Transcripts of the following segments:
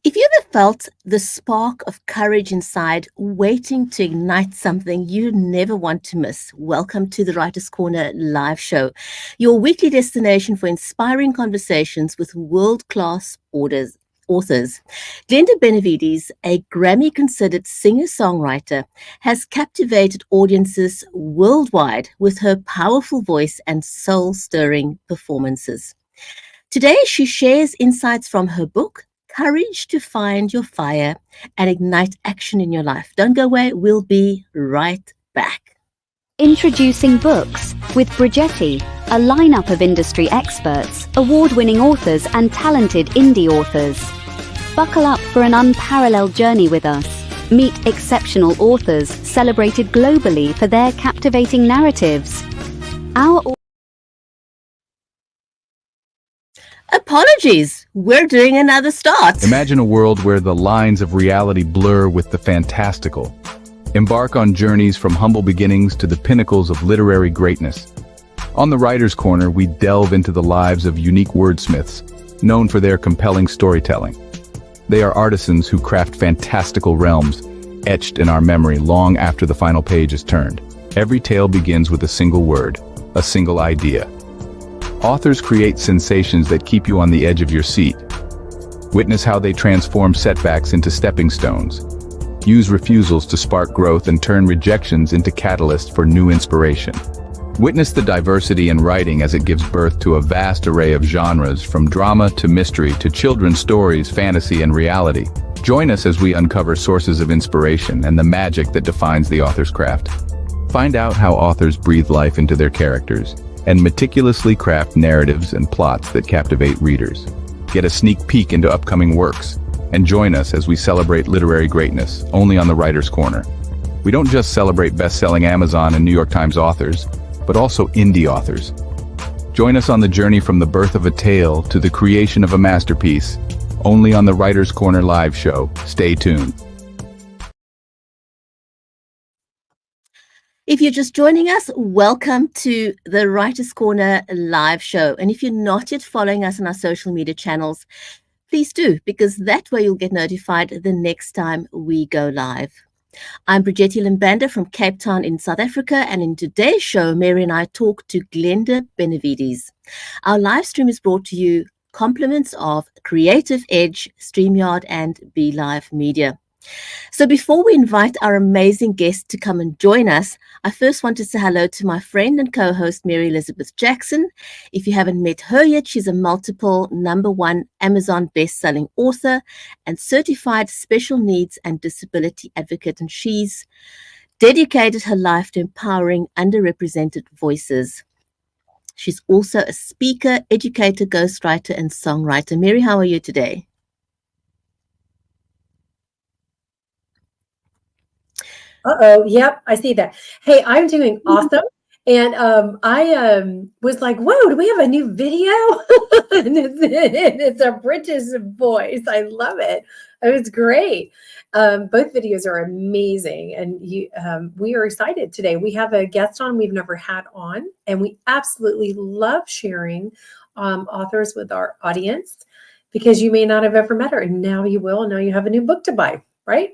If you ever felt the spark of courage inside, waiting to ignite something you never want to miss, welcome to the Writer's Corner live show, your weekly destination for inspiring conversations with world-class authors. Glenda Benevides, a Grammy-considered singer-songwriter, has captivated audiences worldwide with her powerful voice and soul-stirring performances. Today, she shares insights from her book, Courage to Find Your Fire and Ignite Action in Your Life. Don't go away, we'll be right back. Introducing Books with Brigetti, a lineup of industry experts, award-winning authors and talented indie authors. Buckle up for an unparalleled journey with us. Meet exceptional authors celebrated globally for their captivating narratives. Apologies, we're doing another start. Imagine a world where the lines of reality blur with the fantastical. Embark on journeys from humble beginnings to the pinnacles of literary greatness. On the Writer's Corner, we delve into the lives of unique wordsmiths, known for their compelling storytelling. They are artisans who craft fantastical realms, etched in our memory long after the final page is turned. Every tale begins with a single word, a single idea. Authors create sensations that keep you on the edge of your seat. Witness how they transform setbacks into stepping stones. Use refusals to spark growth and turn rejections into catalysts for new inspiration. Witness the diversity in writing as it gives birth to a vast array of genres, from drama to mystery to children's stories, fantasy, and reality. Join us as we uncover sources of inspiration and the magic that defines the author's craft. Find out how authors breathe life into their characters and meticulously craft narratives and plots that captivate readers. Get a sneak peek into upcoming works, and join us as we celebrate literary greatness, only on the Writer's Corner. We don't just celebrate best-selling Amazon and New York Times authors, but also indie authors. Join us on the journey from the birth of a tale to the creation of a masterpiece, only on the Writer's Corner live show. Stay tuned. If you're just joining us, welcome to the Writer's Corner live show. And if you're not yet following us on our social media channels, please do, because that way you'll get notified the next time we go live. I'm Brigetti Limbanda from Cape Town in South Africa, and in today's show, Mary and I talk to Glenda Benevides. Our live stream is brought to you compliments of Creative Edge, StreamYard, and BeLive Media. So before we invite our amazing guest to come and join us, I first want to say hello to my friend and co-host, Mary Elizabeth Jackson. If you haven't met her yet, she's a multiple #1 Amazon best-selling author and certified special needs and disability advocate, and she's dedicated her life to empowering underrepresented voices. She's also a speaker, educator, ghostwriter, and songwriter. Mary, how are you today? Yep, I see that. Hey, I'm doing awesome. And I was like, whoa, do we have a new video? and it's a British voice. I love it. It was great. Both videos are amazing. And we are excited today. We have a guest on we've never had on, and we absolutely love sharing authors with our audience, because you may not have ever met her, and now you will. Now you have a new book to buy, right?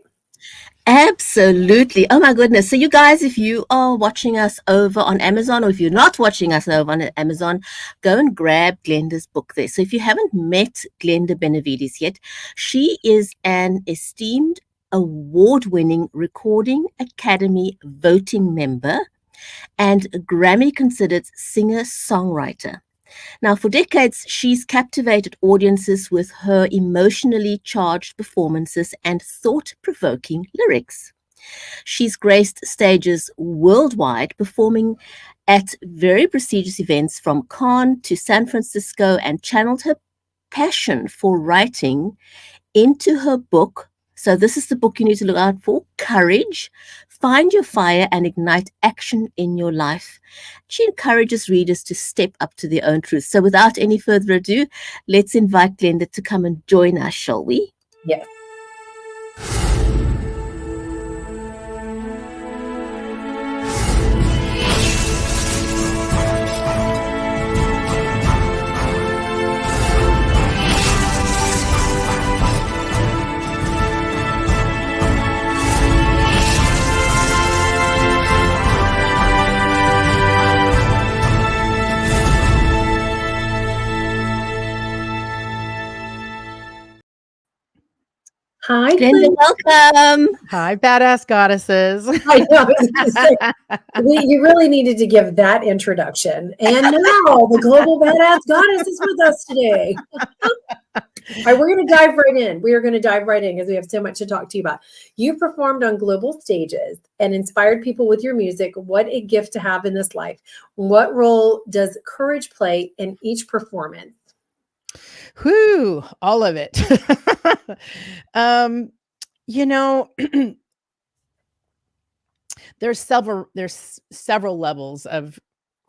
Absolutely. Oh my goodness. So you guys, if you are watching us over on Amazon, or if you're not watching us over on Amazon, go and grab Glenda's book there. So if you haven't met Glenda Benevides yet, she is an esteemed award-winning Recording Academy voting member and a Grammy-considered singer-songwriter. Now, for decades, she's captivated audiences with her emotionally charged performances and thought-provoking lyrics. She's graced stages worldwide, performing at very prestigious events from Cannes to San Francisco, and channeled her passion for writing into her book. So this is the book you need to look out for: Courage, Find Your Fire and Ignite Action in Your Life. She encourages readers to step up to their own truth. So without any further ado, let's invite Glenda to come and join us, shall we? Yes. Glenda, welcome. Hi, badass goddesses. I know. I was gonna say, you really needed to give that introduction. And now the global badass goddess is with us today. All right, we're going to dive right in. We are going to dive right in because we have so much to talk to you about. You performed on global stages and inspired people with your music. What a gift to have in this life. What role does courage play in each performance? Whew, all of it. You know, there's several levels of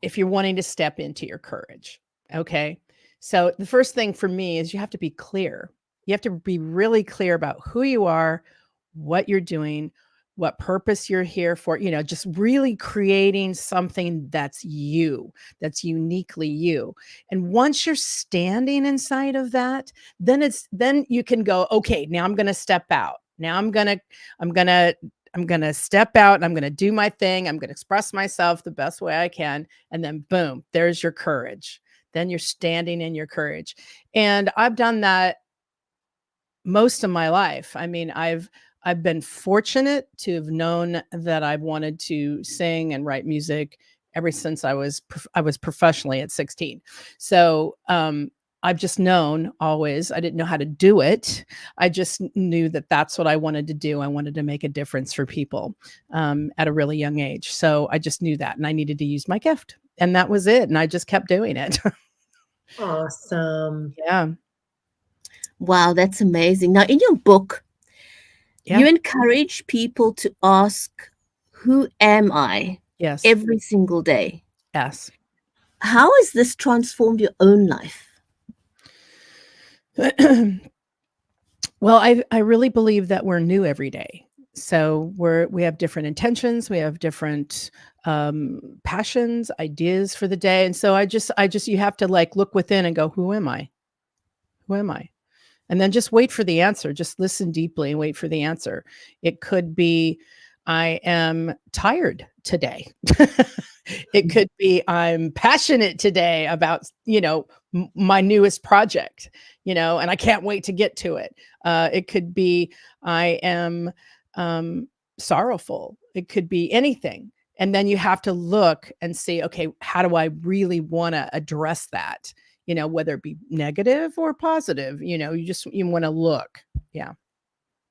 if you're wanting to step into your courage. Okay. So the first thing for me is you have to be clear. You have to be really clear about who you are, what you're doing, what purpose you're here for, just really creating something that's you, that's uniquely you. And once you're standing inside of that, then you can go, okay, now I'm going to step out. Now I'm going to step out and I'm going to do my thing. I'm going to express myself the best way I can. And then boom, there's your courage. Then you're standing in your courage. And I've done that most of my life. I mean, I've been fortunate to have known that I wanted to sing and write music ever since I was professionally at 16. So, I've just known always. I didn't know how to do it. I just knew that that's what I wanted to do. I wanted to make a difference for people at a really young age. So I just knew that, and I needed to use my gift, and that was it. And I just kept doing it. Awesome. Yeah. Wow, that's amazing. Now, in your book, Yeah. you encourage people to ask, who am I? Yes. Every single day. Yes. How has this transformed your own life? Well, I really believe that we're new every day. So we have different intentions, we have different passions, ideas for the day. And so I just you have to like look within and go, who am I? Who am I? And then just wait for the answer. Just listen deeply and wait for the answer. It could be, I am tired today. It could be, I'm passionate today about, my newest project, and I can't wait to get to it. It could be, I am sorrowful. It could be anything. And then you have to look and see, okay, how do I really want to address that? Whether it be negative or positive, you want to look. Yeah.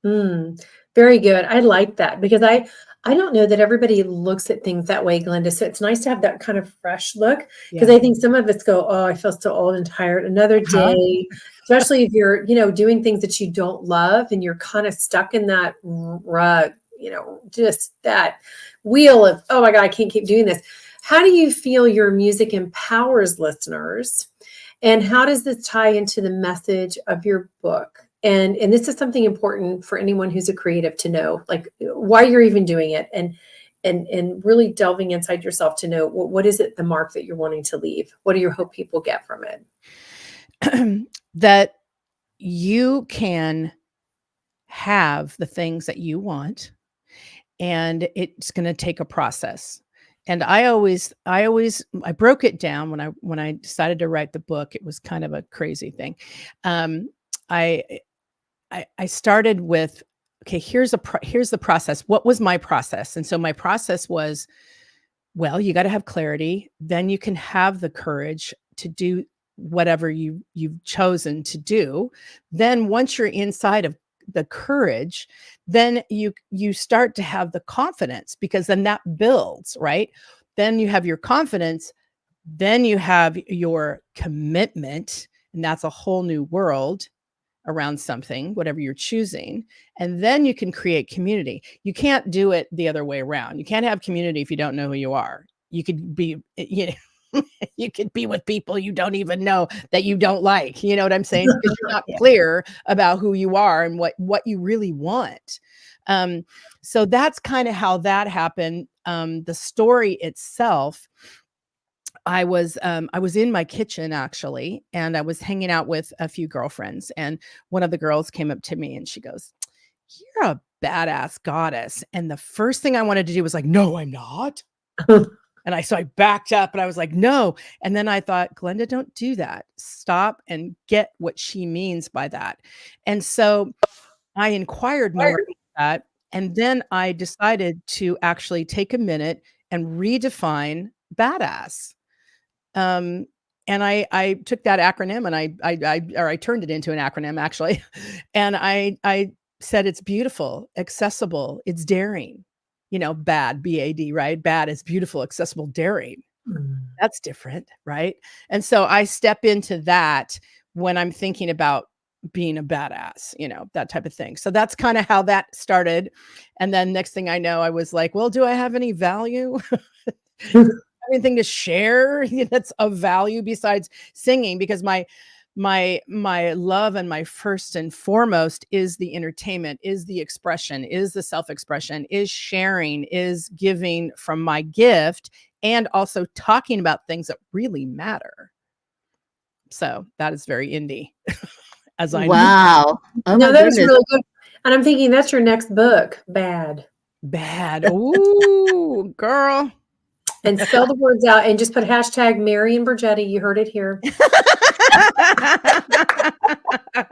Very good. I like that because I don't know that everybody looks at things that way, Glenda. So it's nice to have that kind of fresh look because I think some of us go, oh, I feel so old and tired. Another day, especially if you're, doing things that you don't love and you're kind of stuck in that rug, just that wheel of, oh my God, I can't keep doing this. How do you feel your music empowers listeners? And how does this tie into the message of your book? And this is something important for anyone who's a creative to know, like why you're even doing it and really delving inside yourself to know what is it, the mark that you're wanting to leave? What do you hope people get from it? That you can have the things that you want, and it's going to take a process. And I broke it down when I decided to write the book. It was kind of a crazy thing. I started with, okay, here's the process. What was my process? And so my process was, well, you got to have clarity. Then you can have the courage to do whatever you've chosen to do. Then once you're inside of the courage, then you start to have the confidence, because then that builds, right? Then you have your confidence, then you have your commitment, and that's a whole new world around something, whatever you're choosing. And then you can create community. You can't do it the other way around. You can't have community if you don't know who you are. You could be, you could be with people you don't even know that you don't like. You know what I'm saying? Because you're not clear about who you are and what you really want. So that's kind of how that happened. The story itself, I was in my kitchen actually, and I was hanging out with a few girlfriends, and one of the girls came up to me and she goes, "You're a badass goddess." And the first thing I wanted to do was like, "No, I'm not." And so I backed up and I was like, "No." And then I thought, Glenda, don't do that. Stop and get what she means by that. And so I inquired more about that, and then I decided to actually take a minute and redefine badass. Um, and I took that acronym and I turned it into an acronym actually, and I said it's beautiful, accessible, it's daring. Bad, BAD, right? Bad is beautiful, accessible, daring. That's different, right? And so I step into that when I'm thinking about being a badass, that type of thing. So that's kind of how that started. And then next thing I know, I was like, well, do I have any value? Anything to share that's of value besides singing? Because my love and my first and foremost is the entertainment, is the expression, is the self-expression, is sharing, is giving from my gift, and also talking about things that really matter. So that is very indie, as I know. Wow. Oh No, my that was goodness. really good. And I'm thinking that's your next book, Bad. Bad. Ooh, girl. And spell the words out and just put hashtag Mary and Burgetti. You heard it here.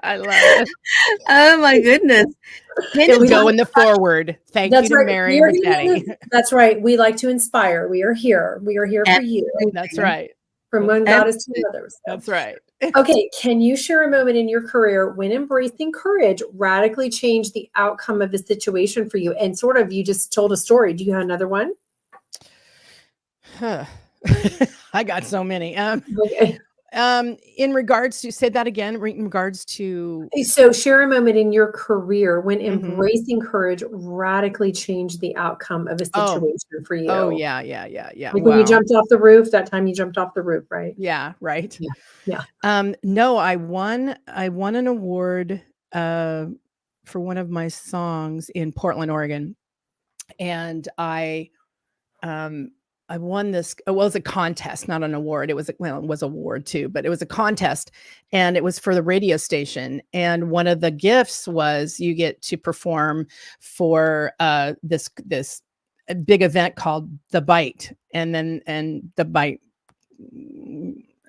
I love it. Oh my goodness. It'll go in the forward. Thank you to Mary and Burgetti. That's right. We like to inspire. We are here. We are here for you. That's right. From one goddess to another. So. That's right. Okay. Can you share a moment in your career when embracing courage radically changed the outcome of the situation for you? And sort of, you just told a story. Do you have another one? I got so many. Okay. In regards to, say that again, in regards to. So share a moment in your career when embracing courage radically changed the outcome of a situation for you. Oh, yeah. Like when you jumped off the roof, that time you jumped off the roof, right? Yeah, right. Yeah. No, I won an award for one of my songs in Portland, Oregon. And I won this. It was a contest, not an award. It was an award too, but it was a contest, and it was for the radio station. And one of the gifts was you get to perform for this big event called The Bite, and the Bite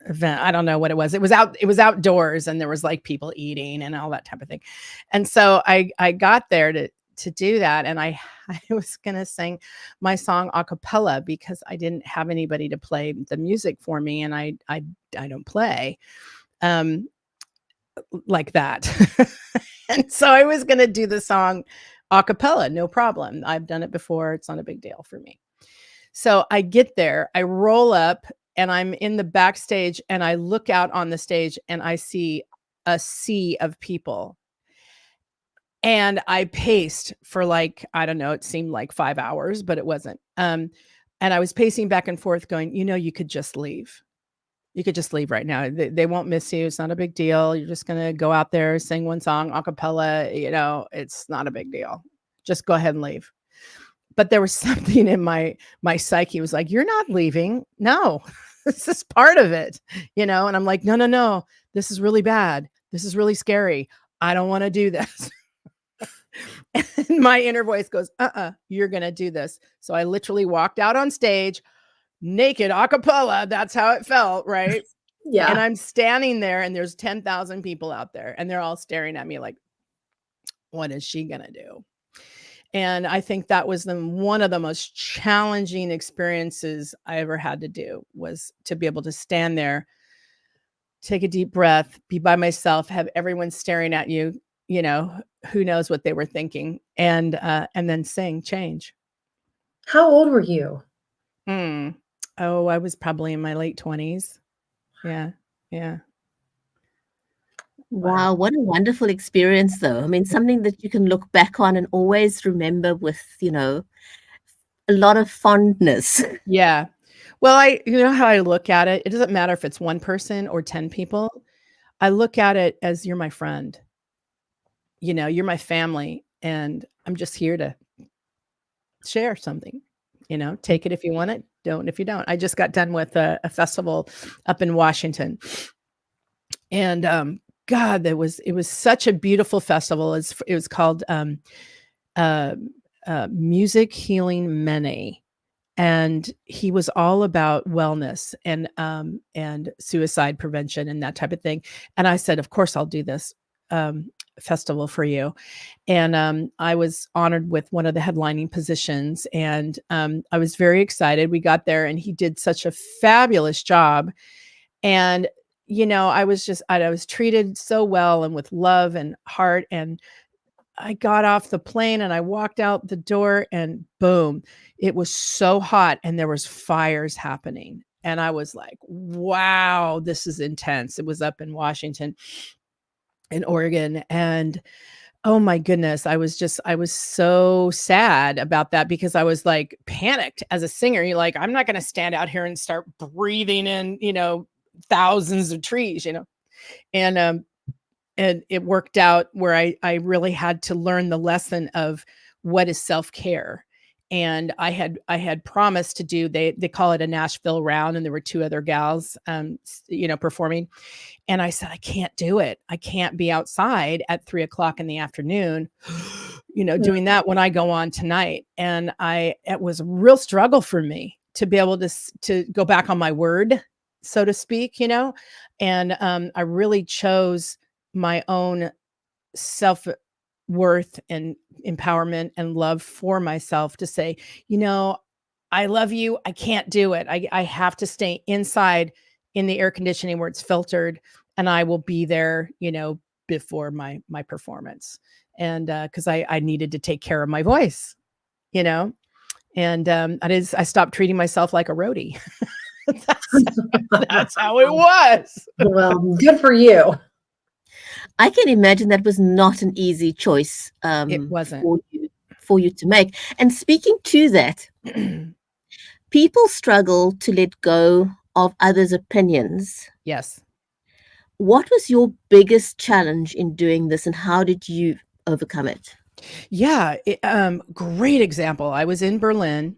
event. I don't know what it was. It was outdoors, and there was like people eating and all that type of thing. And so I got there to do that, and I was gonna sing my song a cappella because I didn't have anybody to play the music for me, and I don't play like that. And so I was gonna do the song a cappella, no problem. I've done it before. It's not a big deal for me. So I get there, I roll up, and I'm in the backstage, and I look out on the stage, and I see a sea of people. And I paced for like, I don't know, it seemed like 5 hours, but it wasn't. And I was pacing back and forth going, you could just leave. You could just leave right now. They won't miss you. It's not a big deal. You're just going to go out there, sing one song, a cappella, it's not a big deal. Just go ahead and leave. But there was something in my psyche was like, you're not leaving. No, this is part of it, and I'm like, no, this is really bad. This is really scary. I don't want to do this. And my inner voice goes, you're going to do this. So I literally walked out on stage naked a cappella. That's how it felt. Right. Yeah. And I'm standing there, and there's 10,000 people out there, and they're all staring at me like, what is she going to do? And I think that was one of the most challenging experiences I ever had to do, was to be able to stand there, take a deep breath, be by myself, have everyone staring at you, who knows what they were thinking, and then sing Change. How old were you? Oh, I was probably in my late 20s. Yeah. Wow, what a wonderful experience, though. I mean, something that you can look back on and always remember with, a lot of fondness. Yeah. Well, how I look at it, it doesn't matter if it's one person or 10 people. I look at it as, you're my friend. You're my family, and I'm just here to share something. Take it if you want it, don't if you don't. I just got done with a festival up in Washington, and God, it was such a beautiful festival. It was called Music Healing Mene, and he was all about wellness and suicide prevention and that type of thing. And I said, of course I'll do this. festival for you. And I was honored with one of the headlining positions. And I was very excited. We got there and he did such a fabulous job. And, I was treated so well and with love and heart. And I got off the plane and I walked out the door and boom, it was so hot and there was fires happening. And I was like, wow, this is intense. It was up in Washington, in Oregon. And oh my goodness, I was so sad about that because I was like panicked as a singer. You're like, I'm not going to stand out here and start breathing in, thousands of trees, and it worked out where I really had to learn the lesson of what is self-care. And I had promised to do, they call it a Nashville round, and there were 2 other gals, performing. And I said, I can't do it. I can't be outside at 3:00 in the afternoon, doing that when I go on tonight. And it was a real struggle for me to be able to go back on my word, so to speak, and I really chose my own self-worth and empowerment and love for myself to say, I love you. I can't do it. I have to stay inside in the air conditioning where it's filtered, and I will be there, before my performance. And because I needed to take care of my voice, and I stopped treating myself like a roadie. That's how it was. Well, good for you. I can imagine that was not an easy choice It wasn't. for you to make. And speaking to that, people struggle to let go of others' opinions. Yes. What was your biggest challenge in doing this, and how did you overcome it? Yeah. Great example. I was in Berlin.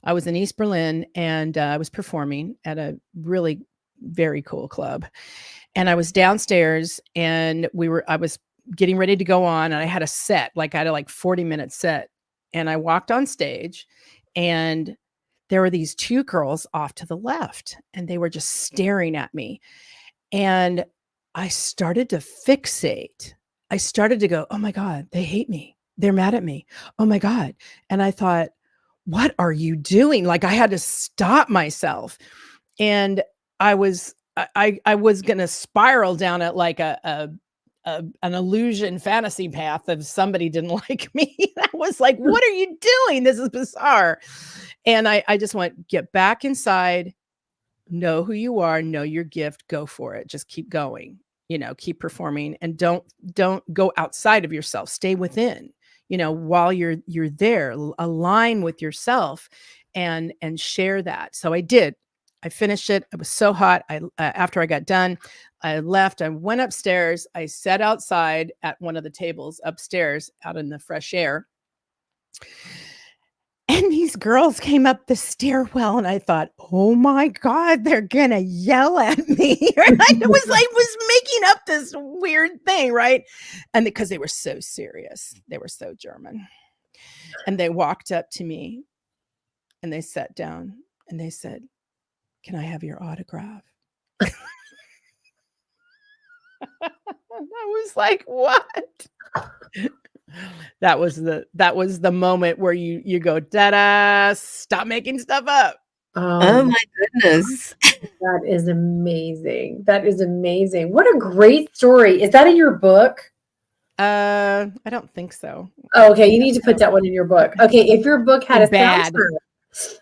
I was in East Berlin, and I was performing at a really very cool club. And I was downstairs, and I was getting ready to go on, and I had a set, I had a 40-minute set. And I walked on stage, and there were these 2 girls off to the left, and they were just staring at me. And I started to fixate. I started to go, oh my God, they hate me. They're mad at me. Oh my God. And I thought, what are you doing? I had to stop myself. And I was going to spiral down at an illusion fantasy path of somebody didn't like me. I was like, what are you doing? This is bizarre. And I just went, get back inside, know who you are, know your gift, go for it. Just keep going, keep performing, and don't go outside of yourself. Stay within, while you're there, align with yourself and share that. So I did. I finished it. It was so hot. After I got done, I left. I went upstairs. I sat outside at one of the tables upstairs out in the fresh air. And these girls came up the stairwell, and I thought, oh my God, they're going to yell at me. I was making up this weird thing, right? And because they were so serious, they were so German. And they walked up to me, and they sat down, and they said, can I have your autograph? I was like, what? That was the moment where you go, da-da, stop making stuff up. Oh my goodness. That is amazing. That is amazing. What a great story. Is that in your book? I don't think so. Oh, okay. You need to put that one in your book. Okay. If your book had a soundtrack.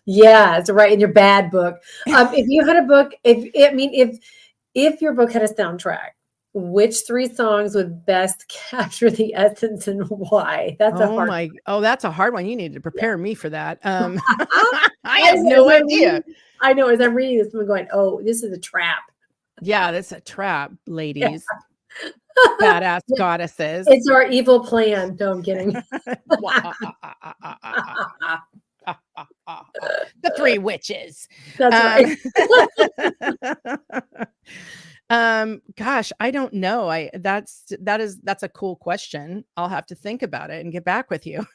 Yeah, it's right in your bad book. If you had a book, if your book had a soundtrack, which 3 songs would best capture the essence and why? That's that's a hard one. You need to prepare me for that. I have no idea. I know, as I'm reading this, I'm going, oh, this is a trap. Yeah, that's a trap, ladies. Badass goddesses. It's our evil plan. No, I'm kidding. The 3 witches. That's right. Gosh, I don't know. That's a cool question. I'll have to think about it and get back with you.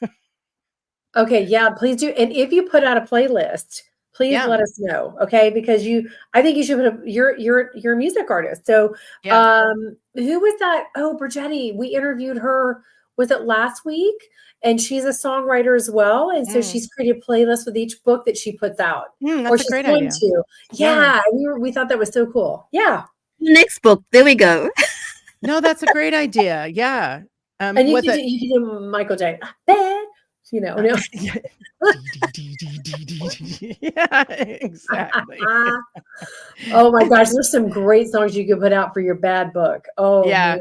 Okay, yeah, please do. And if you put out a playlist, please Yeah. let us know, okay? Because I think you should put you're a music artist. So, Yeah. who was that? Oh, Brigetti, we interviewed her, was it last week? And she's a songwriter as well, and so Mm. she's created playlists with each book that she puts out, or That's a she's great going idea. to. Yeah. Yeah, we thought that was so cool. Yeah, Next book. There we go. No, that's a great idea. Yeah. and With it. you can do Michael J. Bad, no. Yeah. Yeah, exactly. Oh my gosh, there's some great songs you could put out for your bad book. Oh Yeah.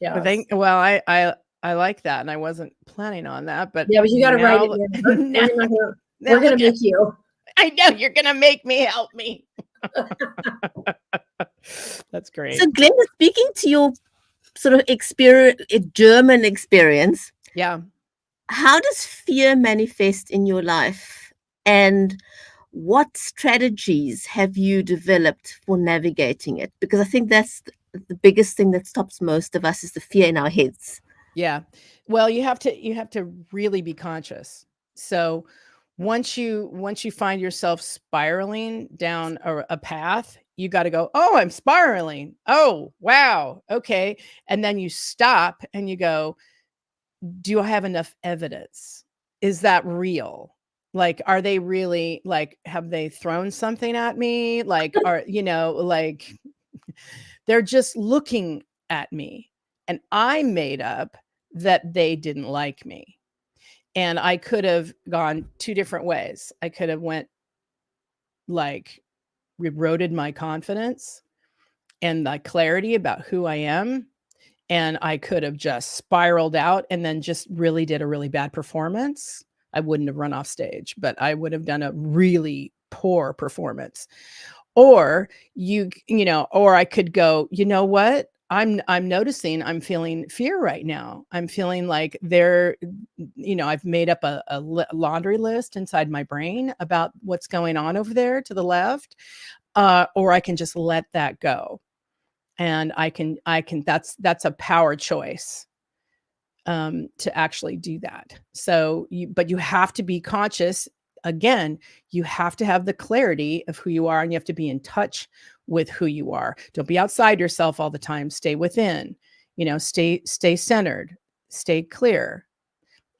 man, Well, I like that, and I wasn't planning on that, but yeah, but you got to write it. now, Man. now, We're look gonna at, make you. I know you're gonna make me help me. That's great. So, Glenda, speaking to your sort of German experience, Yeah. how does fear manifest in your life? And what strategies have you developed for navigating it? Because I think that's the biggest thing that stops most of us is the fear in our heads. Yeah. Well, you have to really be conscious. So once you find yourself spiraling down a path, you got to go, oh, I'm spiraling. Oh, wow. Okay. And then you stop and you go, do I have enough evidence? Is that real? Like, are they really, like, have they thrown something at me? Like, like they're just looking at me. And I made up that they didn't like me. And I could have gone two different ways. I could have went, like, eroded my confidence and the clarity about who I am. And I could have just spiraled out and then just really did a really bad performance. I wouldn't have run off stage, but I would have done a really poor performance. Or or I could go, you know what? I'm noticing I'm feeling fear right now. I'm feeling like I've made up a laundry list inside my brain about what's going on over there to the left. Or I can just let that go. And I can that's a power choice to actually do that. So but you have to be conscious. Again, you have to have the clarity of who you are, and you have to be in touch with who you are. Don't be outside yourself all the time. Stay within, stay centered, stay clear.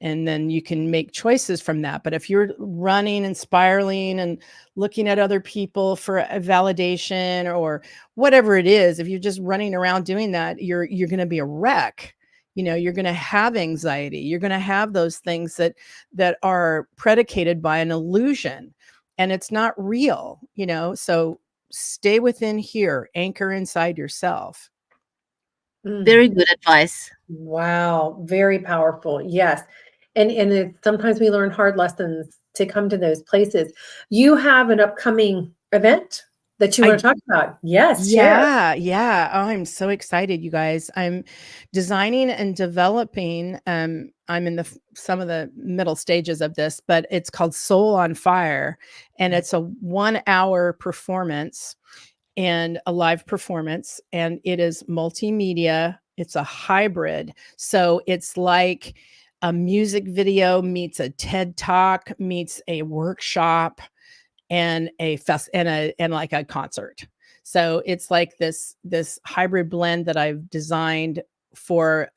And then you can make choices from that. But if you're running and spiraling and looking at other people for a validation or whatever it is, if you're just running around doing that, you're going to be a wreck. You're going to have anxiety. You're going to have those things that are predicated by an illusion, and it's not real, so stay within here, anchor inside yourself. Very good advice. Wow, very powerful. Yes. And sometimes we learn hard lessons to come to those places. You have an upcoming event that you want to talk about. Yes, share. Yeah. Oh, I'm so excited, you guys. I'm designing and developing. I'm in some of the middle stages of this, but it's called Soul on Fire, and it's a 1-hour performance and a live performance, and it is multimedia. It's a hybrid, so it's like a music video meets a TED Talk meets a workshop and and like a concert. So it's like this hybrid blend that I've designed for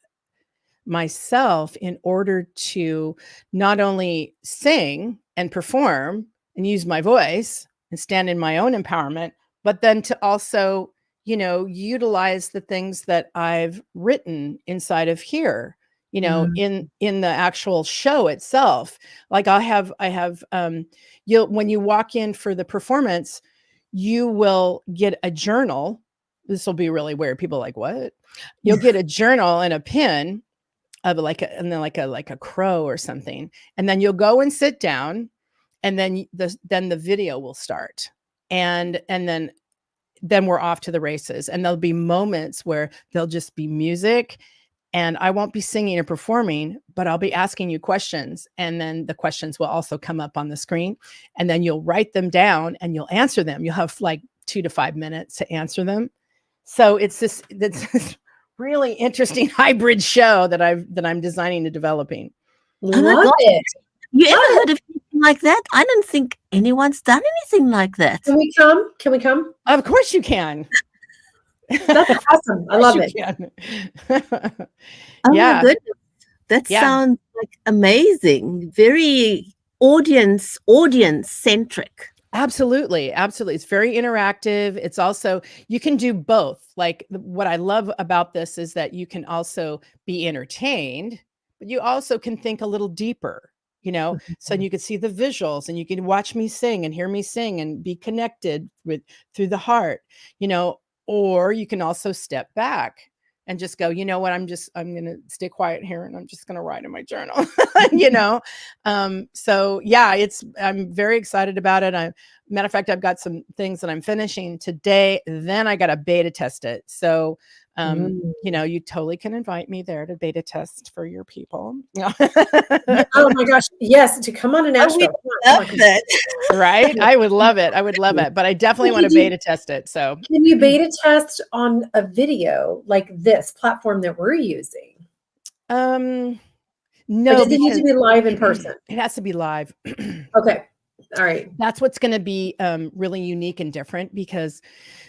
myself in order to not only sing and perform and use my voice and stand in my own empowerment, but then to also, utilize the things that I've written inside of here, in the actual show itself. Like I have when you walk in for the performance, you will get a journal. This will be really weird. People are like, what? You'll get a journal and a pen of like a crow or something. And then you'll go and sit down, and then the video will start. And then we're off to the races. And there'll be moments where there'll just be music, and I won't be singing or performing, but I'll be asking you questions. And then the questions will also come up on the screen, and then you'll write them down and you'll answer them. You'll have like 2 to 5 minutes to answer them. So it's this really interesting hybrid show that I'm designing and developing. Oh my Love God. it. You ever heard of like that? I don't think anyone's done anything like that. Can we come? Can we come? Of course you can. That's awesome. I love it. Oh my Yeah. goodness. That Yeah. sounds like amazing. Very audience centric. Absolutely. Absolutely. It's very interactive. It's also, you can do both. Like what I love about this is that you can also be entertained, but you also can think a little deeper, so you can see the visuals and you can watch me sing and hear me sing and be connected with through the heart, or you can also step back and just go, you know what, I'm going to stay quiet here and I'm just going to write in my journal, So yeah, I'm very excited about it. Matter of fact, I've got some things that I'm finishing today. Then I got to beta test it. So, you totally can invite me there to beta test for your people. Oh my gosh. Yes. To come on to Nashville. Love that. Right? I would love it. I would love it. But I definitely want to beta test it. So can you beta test on a video like this platform that we're using? No, or does it need to be live in person? It has to be live. Okay. All right. That's what's going to be really unique and different because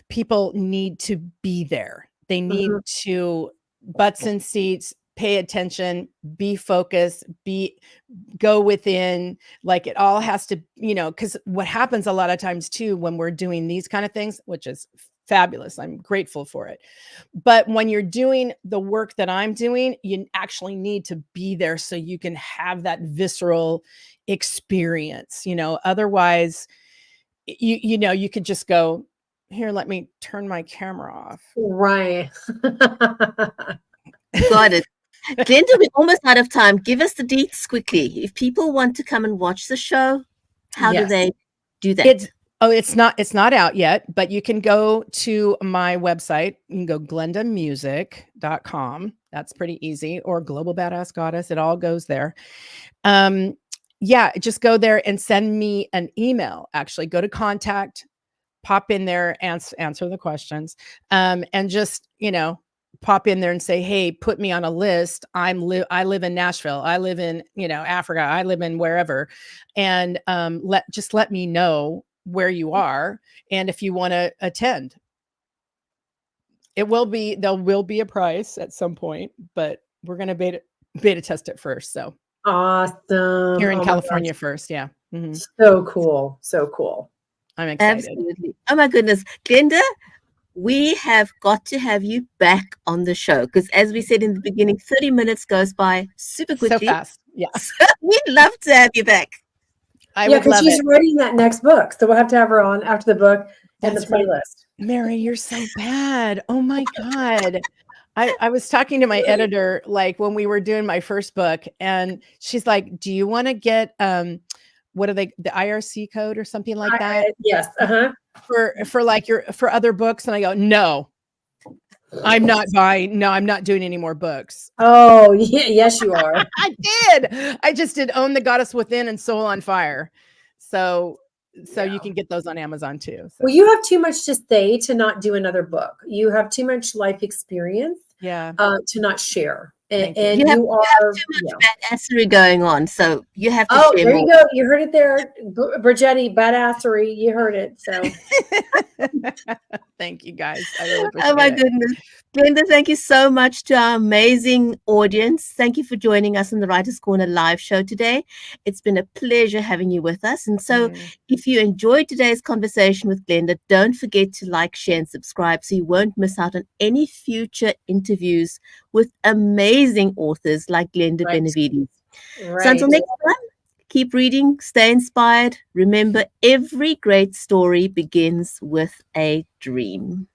people need to be there. They need to butts in seats, pay attention, be focused, go within, like it all has to, because what happens a lot of times too, when we're doing these kind of things, which is fabulous, I'm grateful for it. But when you're doing the work that I'm doing, you actually need to be there so you can have that visceral experience, otherwise you could just go, here, let me turn my camera off. Right. Got it. Glenda, we're almost out of time. Give us the deets quickly. If people want to come and watch the show, how do they do that? It's not out yet, but you can go to my website. You can go glendamusic.com. That's pretty easy. Or Global Badass Goddess. It all goes there. Just go there and send me an email. Actually, go to contact, pop in there, answer the questions, and just, pop in there and say, hey, put me on a list. I live in Nashville. I live in, Africa. I live in wherever. And let me know where you are and if you want to attend. There will be a price at some point, but we're going to beta test it first. So awesome. Here in California first. Yeah. Mm-hmm. So cool. So cool. I'm excited. Absolutely. Oh my goodness. Glenda, we have got to have you back on the show because as we said in the beginning, 30 minutes goes by super quickly. So fast. Yeah. So we'd love to have you back. Because she's writing that next book. So we'll have to have her on after the book and the playlist. Right. Mary, you're so bad. Oh my God. I was talking to my editor, like when we were doing my first book, and she's like, do you want to get, what are they, the IRC code or something like that? Yes. For other books. And I go, no, I'm not buying. No, I'm not doing any more books. Oh, yeah, yes, you are. I just did Own the Goddess Within and Soul on Fire. So you can get those on Amazon too. So. Well, you have too much to say to not do another book. You have too much life experience to not share. And you have too much badassery going on. So you have to share there more. you go. You heard it there. Brigetti, badassery. You heard it. So thank you guys. I really appreciate Oh my goodness. Glenda, thank you so much to our amazing audience. Thank you for joining us on the Writers Corner live show today. It's been a pleasure having you with us. And so if you enjoyed today's conversation with Glenda, don't forget to like, share, and subscribe so you won't miss out on any future interviews with amazing authors like Glenda Benevides. Right. So until next time, keep reading, stay inspired. Remember, every great story begins with a dream.